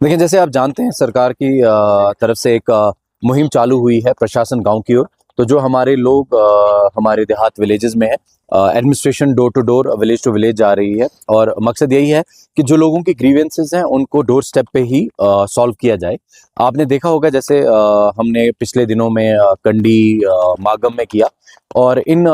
देखिए, जैसे आप जानते हैं सरकार की तरफ से एक मुहिम चालू हुई है प्रशासन गांव की ओर। तो जो हमारे लोग हमारे देहात विलेजेस में है, administration door to door village to village जा रही है और मकसद यही है कि जो लोगों की ग्रीवेंसेस हैं उनको डोर स्टेप पे ही सॉल्व किया जाए। आपने देखा होगा जैसे हमने पिछले दिनों में कंडी मागम में किया और इन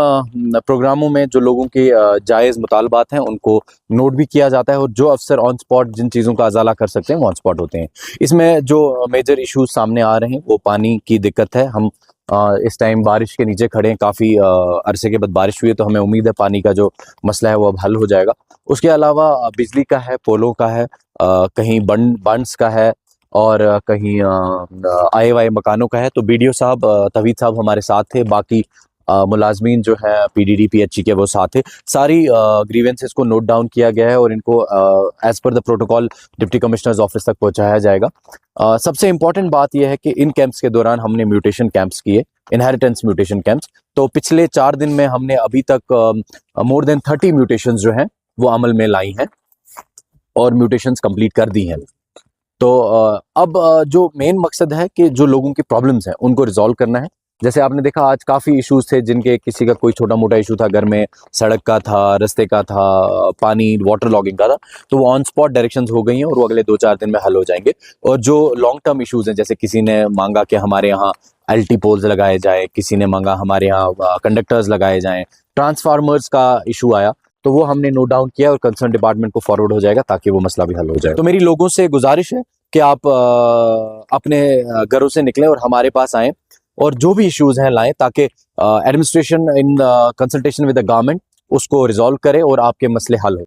प्रोग्रामों में जो लोगों के जायज़ मुतालबात हैं उनको नोट भी किया जाता है और जो अफसर ऑन स्पॉट जिन चीज़ों का अजाला कर सकते हैं वो ऑन स्पॉट होते हैं। इसमें जो मेजर इश्यूज सामने आ रहे हैं वो पानी की दिक्कत है। हम इस टाइम बारिश के नीचे खड़े हैं, काफ़ी अरसे के बाद बारिश हुई है, तो हमें उम्मीद है पानी का जो मसला है वो अब हल हो जाएगा। उसके अलावा बिजली का है, पोलों का है, कहीं बंड्स का है और कहीं आए वाए मकानों का है। तो बीडीओ साहब तवीद साहब हमारे साथ थे, बाकी मुलाजमीन जो है पीडीडी पीएचई के वो साथ थे। सारी ग्रीवेंसेस को नोट डाउन किया गया है और इनको as per the protocol deputy commissioner's office तक पहुंचाया जाएगा। सबसे इंपॉर्टेंट बात यह है कि इन कैंप्स के दौरान हमने म्यूटेशन कैंप्स किए, इनहेरिटेंस म्यूटेशन कैंप्स। तो पिछले 4 दिन में हमने अभी तक मोर देन 30 म्यूटेशन जो हैं वो अमल में लाई हैं और म्यूटेशंस कंप्लीट कर दी हैं। तो अब जो मेन मकसद है कि जो लोगों की प्रॉब्लम्स हैं उनको रिजॉल्व करना है। जैसे आपने देखा आज काफ़ी इश्यूज थे, जिनके किसी का कोई छोटा मोटा इशू था, घर में सड़क का था, रास्ते का था, पानी वाटर लॉगिंग का था, तो वो ऑन स्पॉट डायरेक्शंस हो गई हैं और वो अगले 2-4 दिन में हल हो जाएंगे। और जो लॉन्ग टर्म इश्यूज हैं, जैसे किसी ने मांगा कि हमारे यहाँ एलटी पोल्स लगाए जाए, किसी ने मांगा हमारे यहाँ कंडक्टर्स लगाए जाएं, ट्रांसफार्मर्स का इशू आया, तो वो हमने नोट डाउन किया और कंसर्न डिपार्टमेंट को फॉरवर्ड हो जाएगा ताकि वो मसला भी हल हो जाए। तो मेरी लोगों से गुजारिश है कि आप अपने घरों से निकलें और हमारे पास आएँ और जो भी इश्यूज हैं लाएं, ताकि administration in consultation with the government उसको रिजॉल्व करे और आपके मसले हल हो।